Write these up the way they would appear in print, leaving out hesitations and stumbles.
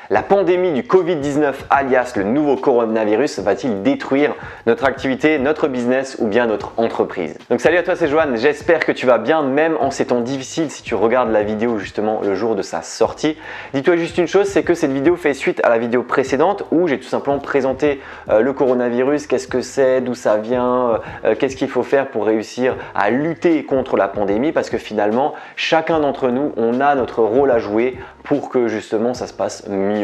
La pandémie du Covid-19 alias le nouveau coronavirus va-t-il détruire notre activité, notre business ou bien notre entreprise? Donc salut à toi, c'est Johan, j'espère que tu vas bien même en ces temps difficiles si tu regardes la vidéo justement le jour de sa sortie. Dis-toi juste une chose, c'est que cette vidéo fait suite à la vidéo précédente où j'ai tout simplement présenté le coronavirus, qu'est-ce que c'est, d'où ça vient, qu'est-ce qu'il faut faire pour réussir à lutter contre la pandémie parce que finalement chacun d'entre nous on a notre rôle à jouer pour que justement ça se passe mieux.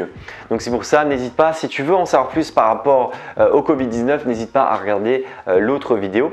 Donc c'est pour ça, n'hésite pas, si tu veux en savoir plus par rapport au Covid-19, n'hésite pas à regarder l'autre vidéo.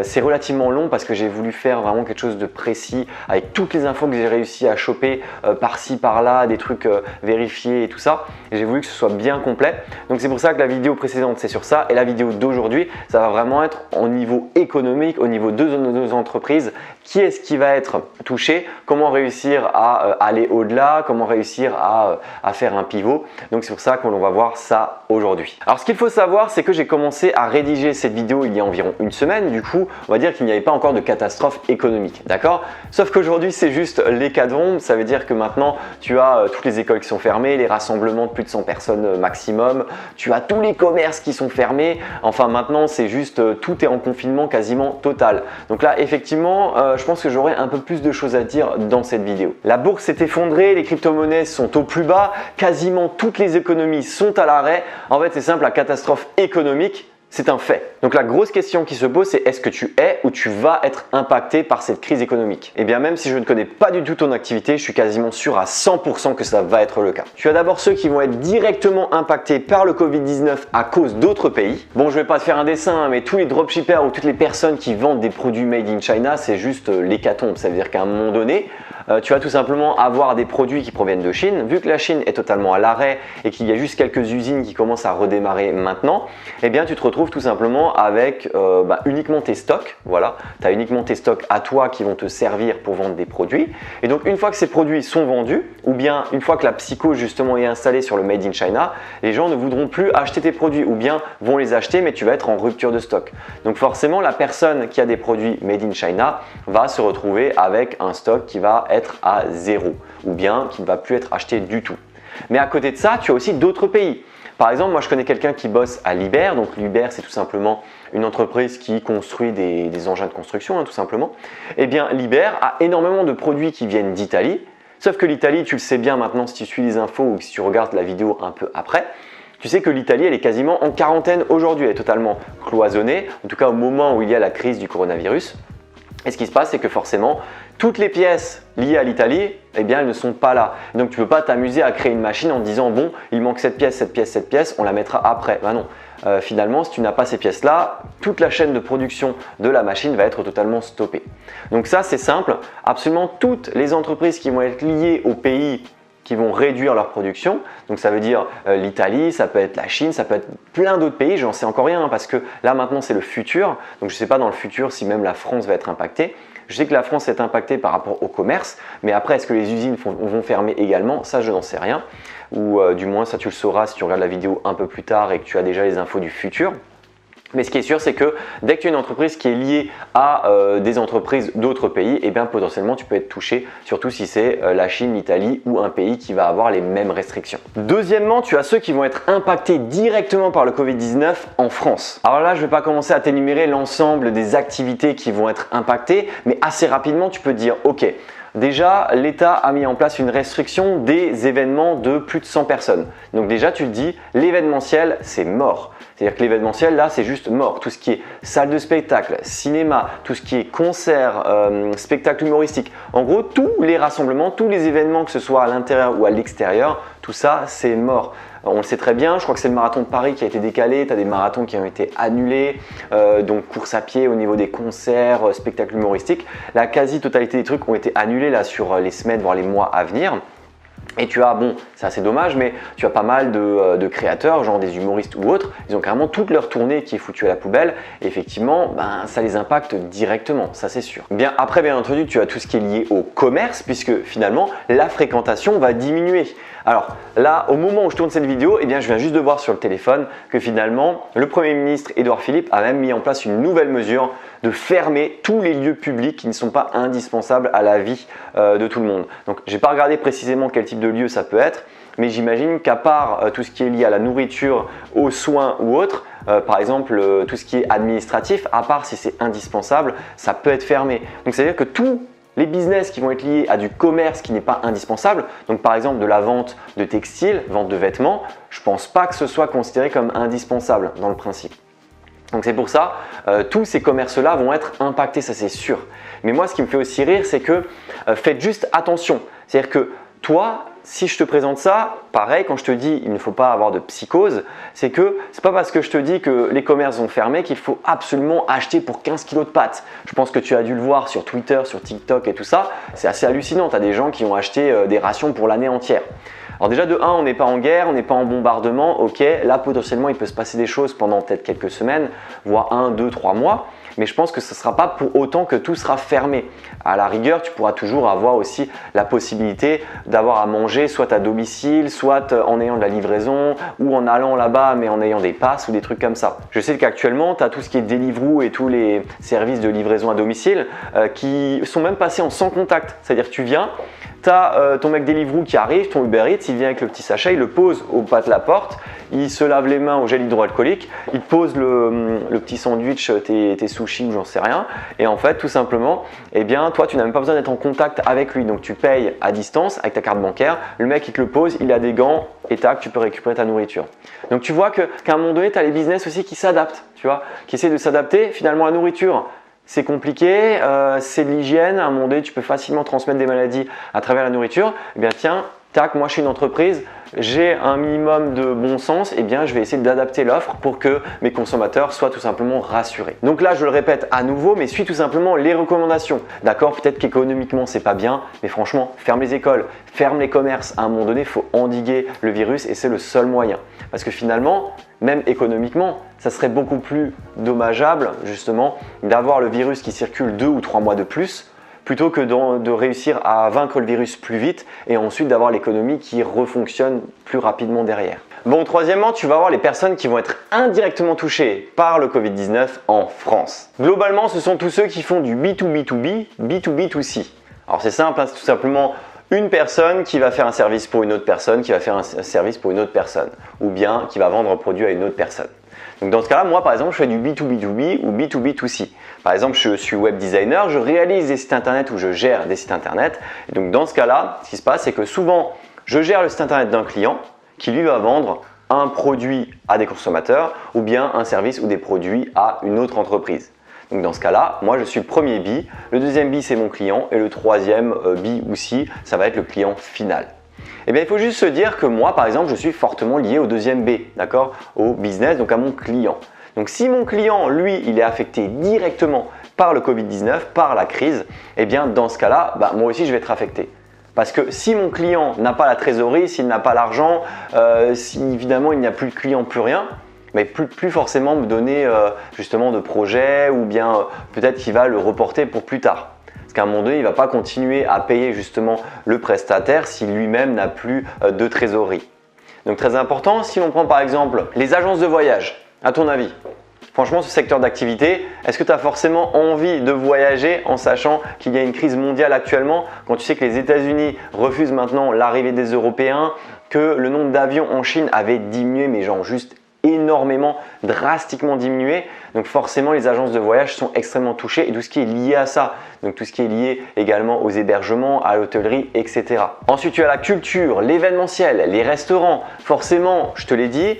C'est relativement long parce que j'ai voulu faire vraiment quelque chose de précis avec toutes les infos que j'ai réussi à choper par-ci par-là, des trucs vérifiés et tout ça. Et j'ai voulu que ce soit bien complet. Donc c'est pour ça que la vidéo précédente c'est sur ça et la vidéo d'aujourd'hui ça va vraiment être au niveau économique, au niveau de nos entreprises. Qui est-ce qui va être touché? Comment réussir à aller au-delà? Comment réussir à faire un pivot? Donc c'est pour ça qu'on va voir ça aujourd'hui. Alors ce qu'il faut savoir, c'est que j'ai commencé à rédiger cette vidéo il y a environ une semaine. Du coup, on va dire qu'il n'y avait pas encore de catastrophe économique, d'accord? Sauf qu'aujourd'hui, c'est juste l'hécatombe. Ça veut dire que maintenant, tu as toutes les écoles qui sont fermées, les rassemblements de plus de 100 personnes maximum. Tu as tous les commerces qui sont fermés. Enfin, maintenant, c'est juste tout est en confinement quasiment total. Donc là, effectivement, je pense que j'aurai un peu plus de choses à dire dans cette vidéo. La bourse s'est effondrée, les crypto-monnaies sont au plus bas, quasiment toutes les économies sont à l'arrêt. En fait, c'est simple, la catastrophe économique, c'est un fait. Donc la grosse question qui se pose, c'est est-ce que tu es ou tu vas être impacté par cette crise économique? Et bien même si je ne connais pas du tout ton activité, je suis quasiment sûr à 100% que ça va être le cas. Tu as d'abord ceux qui vont être directement impactés par le Covid-19 à cause d'autres pays. Bon, je vais pas te faire un dessin, mais tous les dropshippers ou toutes les personnes qui vendent des produits made in China, c'est juste l'hécatombe. Ça veut dire qu'à un moment donné, tu vas tout simplement avoir des produits qui proviennent de Chine. Vu que la Chine est totalement à l'arrêt et qu'il y a juste quelques usines qui commencent à redémarrer maintenant, eh bien tu te retrouves tout simplement avec uniquement tes stocks. Voilà, tu as uniquement tes stocks à toi qui vont te servir pour vendre des produits. Et donc une fois que ces produits sont vendus, ou bien une fois que la psycho justement est installée sur le Made in China, les gens ne voudront plus acheter tes produits ou bien vont les acheter mais tu vas être en rupture de stock. Donc forcément la personne qui a des produits Made in China va se retrouver avec un stock qui va être à zéro ou bien qui ne va plus être acheté du tout. Mais à côté de ça, tu as aussi d'autres pays. Par exemple, moi je connais quelqu'un qui bosse à Liebherr. Donc Liebherr, c'est tout simplement une entreprise qui construit des engins de construction, tout simplement. Eh bien, Liebherr a énormément de produits qui viennent d'Italie. Sauf que l'Italie, tu le sais bien maintenant si tu suis les infos ou si tu regardes la vidéo un peu après, tu sais que l'Italie, elle est quasiment en quarantaine aujourd'hui. Elle est totalement cloisonnée, en tout cas au moment où il y a la crise du coronavirus. Et ce qui se passe, c'est que forcément, toutes les pièces liées à l'Italie, eh bien, elles ne sont pas là. Donc, tu ne peux pas t'amuser à créer une machine en te disant « bon, il manque cette pièce, cette pièce, cette pièce, on la mettra après ». Ben non. Finalement, si tu n'as pas ces pièces-là, toute la chaîne de production de la machine va être totalement stoppée. Donc ça, c'est simple. Absolument toutes les entreprises qui vont être liées au pays qui vont réduire leur production. Donc ça veut dire l'Italie, ça peut être la Chine, ça peut être plein d'autres pays, j'en sais encore rien parce que là maintenant c'est le futur. Donc je ne sais pas dans le futur si même la France va être impactée. Je sais que la France est impactée par rapport au commerce, mais après est-ce que les usines vont fermer également? Ça je n'en sais rien. Ou du moins ça tu le sauras si tu regardes la vidéo un peu plus tard et que tu as déjà les infos du futur. Mais ce qui est sûr, c'est que dès que tu as une entreprise qui est liée à des entreprises d'autres pays, eh bien potentiellement tu peux être touché, surtout si c'est la Chine, l'Italie ou un pays qui va avoir les mêmes restrictions. Deuxièmement, tu as ceux qui vont être impactés directement par le Covid-19 en France. Alors là, je ne vais pas commencer à t'énumérer l'ensemble des activités qui vont être impactées, mais assez rapidement, tu peux te dire « Ok, déjà, l'État a mis en place une restriction des événements de plus de 100 personnes. Donc déjà, tu te dis, l'événementiel, c'est mort. C'est-à-dire que l'événementiel, là, c'est juste mort. Tout ce qui est salle de spectacle, cinéma, tout ce qui est concert, spectacle humoristique. En gros, tous les rassemblements, tous les événements, que ce soit à l'intérieur ou à l'extérieur, tout ça, c'est mort. On le sait très bien, je crois que c'est le marathon de Paris qui a été décalé, tu as des marathons qui ont été annulés, donc course à pied au niveau des concerts, spectacles humoristiques. La quasi-totalité des trucs ont été annulés là sur les semaines, voire les mois à venir. Et tu as, bon, c'est assez dommage, mais tu as pas mal de créateurs, genre des humoristes ou autres, ils ont carrément toute leur tournée qui est foutue à la poubelle. Et effectivement, ça les impacte directement, ça c'est sûr. Bien après, bien entendu, tu as tout ce qui est lié au commerce, puisque finalement, la fréquentation va diminuer. Alors là, au moment où je tourne cette vidéo, eh bien, je viens juste de voir sur le téléphone que finalement, le Premier ministre Édouard Philippe a même mis en place une nouvelle mesure de fermer tous les lieux publics qui ne sont pas indispensables à la vie de tout le monde. Donc, je n'ai pas regardé précisément quel type de lieu ça peut être, mais j'imagine qu'à part tout ce qui est lié à la nourriture, aux soins ou autres, par exemple tout ce qui est administratif, à part si c'est indispensable, ça peut être fermé. Donc c'est à dire que tous les business qui vont être liés à du commerce qui n'est pas indispensable, donc par exemple de la vente de textiles, vente de vêtements, je ne pense pas que ce soit considéré comme indispensable dans le principe. Donc c'est pour ça, tous ces commerces-là vont être impactés, ça c'est sûr. Mais moi, ce qui me fait aussi rire, c'est que faites juste attention. C'est-à-dire que toi, si je te présente ça, pareil, quand je te dis il ne faut pas avoir de psychose, c'est que c'est pas parce que je te dis que les commerces vont fermer qu'il faut absolument acheter pour 15 kilos de pâtes. Je pense que tu as dû le voir sur Twitter, sur TikTok et tout ça. C'est assez hallucinant. Tu as des gens qui ont acheté des rations pour l'année entière. Alors déjà de 1, on n'est pas en guerre, on n'est pas en bombardement, ok, là potentiellement il peut se passer des choses pendant peut-être quelques semaines, voire 1, 2, 3 mois, mais je pense que ce ne sera pas pour autant que tout sera fermé. À la rigueur, tu pourras toujours avoir aussi la possibilité d'avoir à manger soit à domicile, soit en ayant de la livraison ou en allant là-bas mais en ayant des passes ou des trucs comme ça. Je sais qu'actuellement, tu as tout ce qui est Deliveroo et tous les services de livraison à domicile qui sont même passés en sans contact, c'est-à-dire que tu viens, tu as ton mec Deliveroo qui arrive, ton Uber Eats, il vient avec le petit sachet, il le pose au pas de la porte, il se lave les mains au gel hydroalcoolique, il te pose le petit sandwich, tes sushis ou j'en sais rien. Et en fait, tout simplement, eh bien, toi, tu n'as même pas besoin d'être en contact avec lui. Donc, tu payes à distance avec ta carte bancaire. Le mec, il te le pose, il a des gants et tac, tu peux récupérer ta nourriture. Donc, tu vois qu'à un moment donné, tu as les business aussi qui s'adaptent, tu vois, qui essaient de s'adapter finalement à la nourriture. C'est compliqué, c'est de l'hygiène, à un moment donné tu peux facilement transmettre des maladies à travers la nourriture. Eh bien tiens, tac, moi je suis une entreprise, j'ai un minimum de bon sens, eh bien je vais essayer d'adapter l'offre pour que mes consommateurs soient tout simplement rassurés. Donc là je le répète à nouveau, mais suis tout simplement les recommandations. D'accord, peut-être qu'économiquement c'est pas bien, mais franchement ferme les écoles, ferme les commerces. À un moment donné, il faut endiguer le virus et c'est le seul moyen. Parce que finalement, même économiquement, ça serait beaucoup plus dommageable justement d'avoir le virus qui circule 2 ou 3 mois de plus plutôt que de réussir à vaincre le virus plus vite et ensuite d'avoir l'économie qui refonctionne plus rapidement derrière. Bon, troisièmement, tu vas avoir les personnes qui vont être indirectement touchées par le Covid-19 en France. Globalement, ce sont tous ceux qui font du B2B2B, B2B2C. Alors c'est simple, hein, c'est tout simplement une personne qui va faire un service pour une autre personne, qui va faire un service pour une autre personne, ou bien qui va vendre un produit à une autre personne. Donc dans ce cas-là, moi par exemple, je fais du B2B2B ou B2B2C. Par exemple, je suis web designer, je réalise des sites internet ou je gère des sites internet. Et donc dans ce cas-là, ce qui se passe, c'est que souvent, je gère le site internet d'un client qui lui va vendre un produit à des consommateurs ou bien un service ou des produits à une autre entreprise. Donc dans ce cas-là, moi je suis le premier B, le deuxième B c'est mon client et le troisième B ou C, ça va être le client final. Eh bien il faut juste se dire que moi par exemple je suis fortement lié au deuxième B, d'accord, au business, donc à mon client. Donc si mon client lui il est affecté directement par le Covid-19, par la crise, eh bien dans ce cas-là, moi aussi je vais être affecté. Parce que si mon client n'a pas la trésorerie, s'il n'a pas l'argent, si évidemment il n'y a plus de client, plus rien, mais plus forcément me donner justement de projets ou bien peut-être qu'il va le reporter pour plus tard. Parce qu'à un moment donné, il ne va pas continuer à payer justement le prestataire si lui-même n'a plus de trésorerie. Donc très important, si on prend par exemple les agences de voyage, à ton avis, franchement ce secteur d'activité, est-ce que tu as forcément envie de voyager en sachant qu'il y a une crise mondiale actuellement, quand tu sais que les États-Unis refusent maintenant l'arrivée des Européens, que le nombre d'avions en Chine avait diminué, mais genre juste énormément, drastiquement diminué. Donc forcément les agences de voyage sont extrêmement touchées et tout ce qui est lié à ça, donc tout ce qui est lié également aux hébergements, à l'hôtellerie, etc. Ensuite tu as la culture, l'événementiel, les restaurants. Forcément, je te l'ai dit,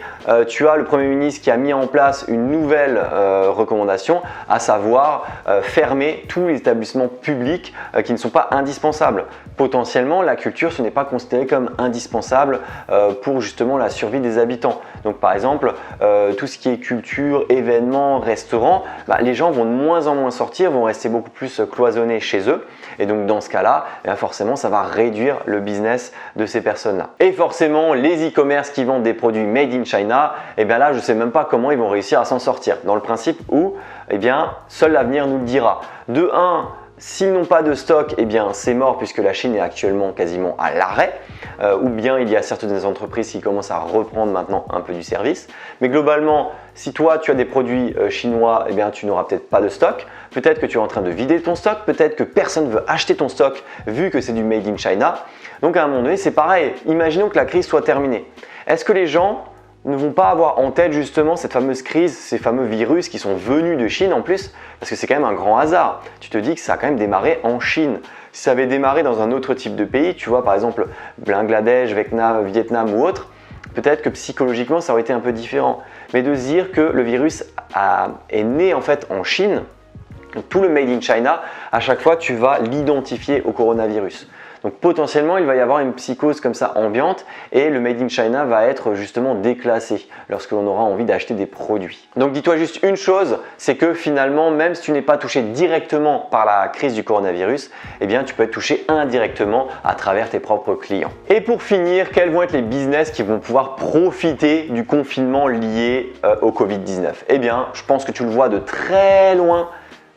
tu as le Premier ministre qui a mis en place une nouvelle recommandation, à savoir fermer tous les établissements publics qui ne sont pas indispensables. Potentiellement la culture ce n'est pas considéré comme indispensable pour justement la survie des habitants. Donc par exemple tout ce qui est culture, événements, restaurants, les gens vont de moins en moins sortir, vont rester beaucoup plus cloisonnés chez eux et donc dans ce cas-là, forcément ça va réduire le business de ces personnes-là. Et forcément les e-commerce qui vendent des produits made in China, là je ne sais même pas comment ils vont réussir à s'en sortir. Dans le principe où seul l'avenir nous le dira. De 1, S'ils n'ont pas de stock, eh bien c'est mort puisque la Chine est actuellement quasiment à l'arrêt. Ou bien il y a certaines entreprises qui commencent à reprendre maintenant un peu du service. Mais globalement, si toi tu as des produits chinois, eh bien tu n'auras peut-être pas de stock. Peut-être que tu es en train de vider ton stock, peut-être que personne ne veut acheter ton stock vu que c'est du made in China. Donc à un moment donné, c'est pareil. Imaginons que la crise soit terminée. Est-ce que les gens ne vont pas avoir en tête justement cette fameuse crise, ces fameux virus qui sont venus de Chine en plus, parce que c'est quand même un grand hasard. Tu te dis que ça a quand même démarré en Chine. Si ça avait démarré dans un autre type de pays, tu vois par exemple Bangladesh, Vietnam ou autre, peut-être que psychologiquement ça aurait été un peu différent. Mais de se dire que le virus est né en fait en Chine, donc tout le made in China, à chaque fois tu vas l'identifier au coronavirus. Donc potentiellement, il va y avoir une psychose comme ça ambiante et le Made in China va être justement déclassé lorsque l'on aura envie d'acheter des produits. Donc dis-toi juste une chose, c'est que finalement, même si tu n'es pas touché directement par la crise du coronavirus, eh bien tu peux être touché indirectement à travers tes propres clients. Et pour finir, quels vont être les business qui vont pouvoir profiter du confinement lié au Covid-19? Eh bien, je pense que tu le vois de très loin.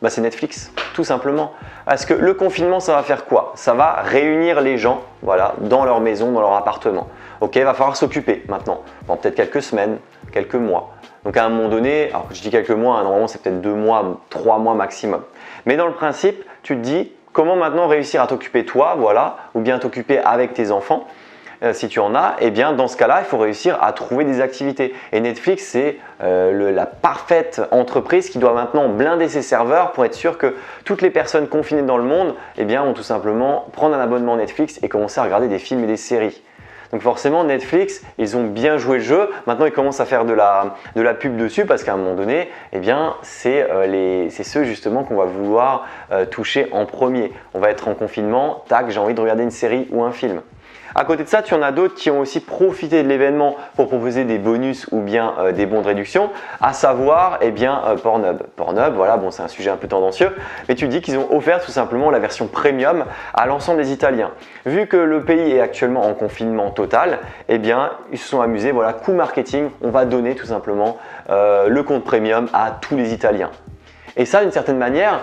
C'est Netflix, tout simplement. Parce que le confinement, ça va faire quoi? Ça va réunir les gens, voilà, dans leur maison, dans leur appartement. Ok, il va falloir s'occuper maintenant, pendant peut-être quelques semaines, quelques mois. Donc à un moment donné, alors que je dis quelques mois, normalement c'est peut-être 2 mois, 3 mois maximum. Mais dans le principe, tu te dis comment maintenant réussir à t'occuper toi, voilà, ou bien t'occuper avec tes enfants. Si tu en as, eh bien dans ce cas-là, il faut réussir à trouver des activités. Et Netflix, c'est la parfaite entreprise qui doit maintenant blinder ses serveurs pour être sûr que toutes les personnes confinées dans le monde eh bien, vont tout simplement prendre un abonnement Netflix et commencer à regarder des films et des séries. Donc forcément, Netflix, ils ont bien joué le jeu. Maintenant, ils commencent à faire de la pub dessus parce qu'à un moment donné, eh bien, c'est ceux justement qu'on va vouloir toucher en premier. On va être en confinement, tac, j'ai envie de regarder une série ou un film. À côté de ça, tu en as d'autres qui ont aussi profité de l'événement pour proposer des bonus ou bien des bons de réduction, à savoir Pornhub. Pornhub, voilà, bon, c'est un sujet un peu tendancieux, mais tu dis qu'ils ont offert tout simplement la version premium à l'ensemble des Italiens. Vu que le pays est actuellement en confinement total, eh bien, ils se sont amusés, voilà, coup marketing, on va donner tout simplement le compte premium à tous les Italiens. Et ça, d'une certaine manière,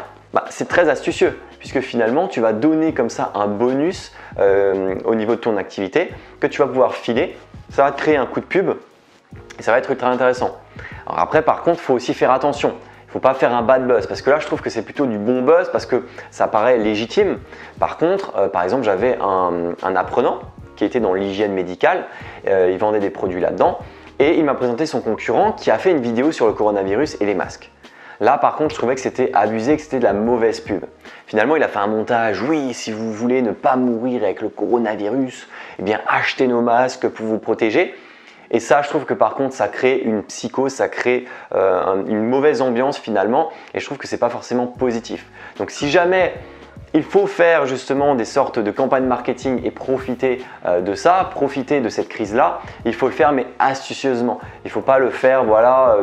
c'est très astucieux, puisque finalement, tu vas donner comme ça un bonus au niveau de ton activité que tu vas pouvoir filer. Ça va te créer un coup de pub et ça va être ultra intéressant. Alors après, par contre, il faut aussi faire attention. Il ne faut pas faire un bad buzz parce que là, je trouve que c'est plutôt du bon buzz parce que ça paraît légitime. Par contre, par exemple, j'avais un apprenant qui était dans l'hygiène médicale. Il vendait des produits là-dedans et il m'a présenté son concurrent qui a fait une vidéo sur le coronavirus et les masques. Là, par contre, je trouvais que c'était abusé, que c'était de la mauvaise pub. Finalement, il a fait un montage. Oui, si vous voulez ne pas mourir avec le coronavirus, eh bien, achetez nos masques pour vous protéger. Et ça, je trouve que par contre, ça crée une psychose, ça crée une mauvaise ambiance finalement. Et je trouve que c'est pas forcément positif. Donc, si jamais il faut faire justement des sortes de campagnes marketing et profiter de ça, profiter de cette crise-là. Il faut le faire mais astucieusement. Il ne faut pas le faire, voilà,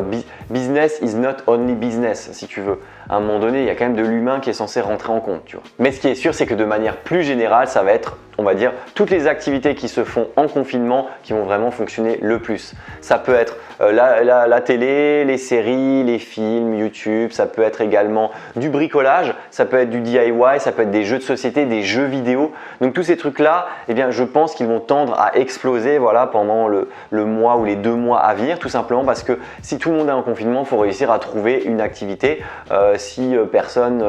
business is not only business si tu veux. À un moment donné, il y a quand même de l'humain qui est censé rentrer en compte, tu vois. Mais ce qui est sûr, c'est que de manière plus générale, ça va être, on va dire, toutes les activités qui se font en confinement qui vont vraiment fonctionner le plus. Ça peut être la télé, les séries, les films, YouTube, ça peut être également du bricolage, ça peut être du DIY, ça peut être des jeux de société, des jeux vidéo. Donc tous ces trucs-là, eh bien, je pense qu'ils vont tendre à exploser voilà, pendant le mois ou les 2 mois à venir, tout simplement parce que si tout le monde est en confinement, il faut réussir à trouver une activité si personne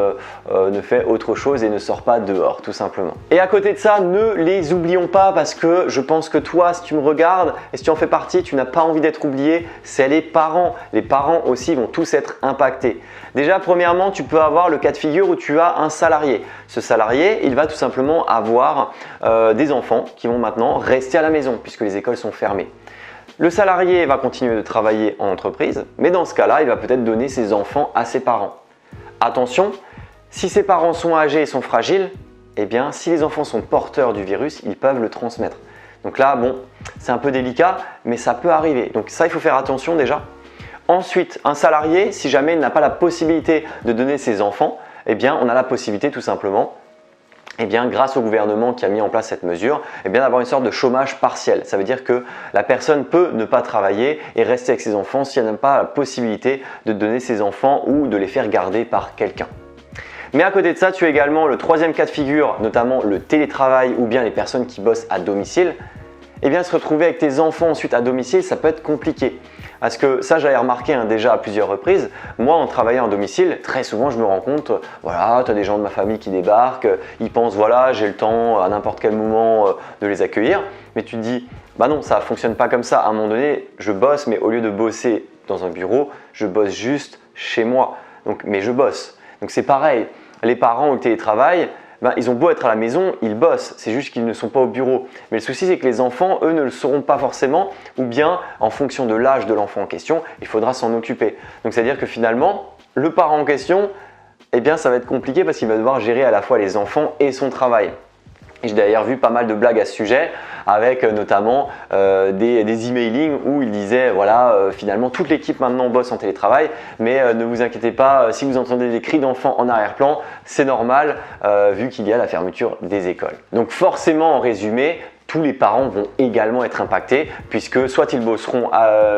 ne fait autre chose et ne sort pas dehors, tout simplement. Et à côté de ça, ne les oublions pas parce que je pense que toi, si tu me regardes et si tu en fais partie, tu n'as pas envie d'être oublié, c'est les parents. Les parents aussi vont tous être impactés. Déjà, premièrement, tu peux avoir le cas de figure où tu as un salarié. Ce salarié, il va tout simplement avoir des enfants qui vont maintenant rester à la maison puisque les écoles sont fermées. Le salarié va continuer de travailler en entreprise, mais dans ce cas-là, il va peut-être donner ses enfants à ses parents. Attention, si ses parents sont âgés et sont fragiles, eh bien, si les enfants sont porteurs du virus, ils peuvent le transmettre. Donc là, bon, c'est un peu délicat, mais ça peut arriver. Donc ça, il faut faire attention déjà. Ensuite, un salarié, si jamais il n'a pas la possibilité de donner ses enfants, eh bien, on a la possibilité tout simplement, eh bien, grâce au gouvernement qui a mis en place cette mesure, eh bien, d'avoir une sorte de chômage partiel. Ça veut dire que la personne peut ne pas travailler et rester avec ses enfants si elle n'a pas la possibilité de donner ses enfants ou de les faire garder par quelqu'un. Mais à côté de ça, tu as également le troisième cas de figure, notamment le télétravail ou bien les personnes qui bossent à domicile. Eh bien, se retrouver avec tes enfants ensuite à domicile, ça peut être compliqué. Parce que ça, j'avais remarqué déjà à plusieurs reprises. Moi, en travaillant à domicile, très souvent, je me rends compte, voilà, tu as des gens de ma famille qui débarquent, ils pensent, voilà, j'ai le temps à n'importe quel moment de les accueillir. Mais tu te dis, bah non, ça ne fonctionne pas comme ça. À un moment donné, je bosse, mais au lieu de bosser dans un bureau, je bosse juste chez moi. Mais je bosse. Donc c'est pareil, les parents au télétravail, ils ont beau être à la maison, ils bossent, c'est juste qu'ils ne sont pas au bureau. Mais le souci, c'est que les enfants, eux, ne le sauront pas forcément, ou bien en fonction de l'âge de l'enfant en question, il faudra s'en occuper. Donc c'est-à-dire que finalement, le parent en question, eh bien ça va être compliqué parce qu'il va devoir gérer à la fois les enfants et son travail. Et j'ai d'ailleurs vu pas mal de blagues à ce sujet avec notamment des emailings où il disait voilà finalement toute l'équipe maintenant bosse en télétravail mais ne vous inquiétez pas si vous entendez des cris d'enfants en arrière-plan c'est normal vu qu'il y a la fermeture des écoles. Donc forcément en résumé tous les parents vont également être impactés puisque soit ils bosseront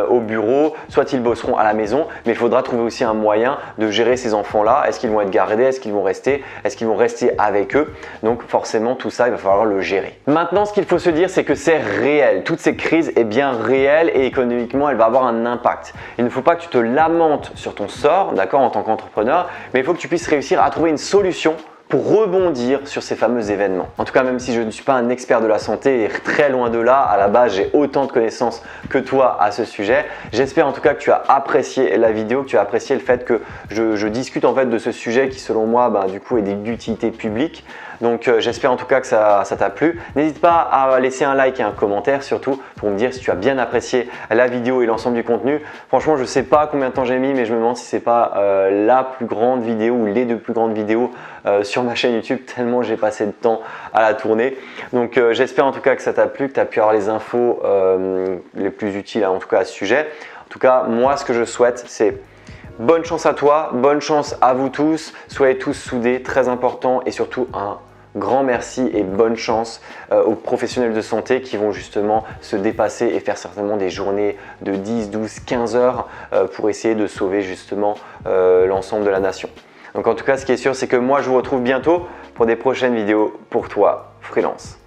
au bureau, soit ils bosseront à la maison, mais il faudra trouver aussi un moyen de gérer ces enfants-là. Est-ce qu'ils vont être gardés? Est-ce qu'ils vont rester? Est-ce qu'ils vont rester avec eux? Donc forcément tout ça, il va falloir le gérer. Maintenant, ce qu'il faut se dire, c'est que c'est réel. Toute cette crise est bien réelle et économiquement, elle va avoir un impact. Il ne faut pas que tu te lamentes sur ton sort, d'accord, en tant qu'entrepreneur, mais il faut que tu puisses réussir à trouver une solution pour rebondir sur ces fameux événements. En tout cas, même si je ne suis pas un expert de la santé et très loin de là, à la base j'ai autant de connaissances que toi à ce sujet. J'espère en tout cas que tu as apprécié la vidéo, que tu as apprécié le fait que je discute en fait de ce sujet qui selon moi du coup est d'utilité publique. Donc j'espère en tout cas que ça t'a plu. N'hésite pas à laisser un like et un commentaire surtout pour me dire si tu as bien apprécié la vidéo et l'ensemble du contenu. Franchement, je ne sais pas combien de temps j'ai mis, mais je me demande si c'est pas la plus grande vidéo ou les deux plus grandes vidéos sur ma chaîne YouTube tellement j'ai passé de temps à la tourner. Donc j'espère en tout cas que ça t'a plu, que tu as pu avoir les infos les plus utiles en tout cas à ce sujet. En tout cas, moi ce que je souhaite c'est bonne chance à toi, bonne chance à vous tous, soyez tous soudés, très important et surtout un grand merci et bonne chance aux professionnels de santé qui vont justement se dépasser et faire certainement des journées de 10, 12, 15 heures pour essayer de sauver justement l'ensemble de la nation. Donc en tout cas, ce qui est sûr, c'est que moi, je vous retrouve bientôt pour des prochaines vidéos pour toi, freelance.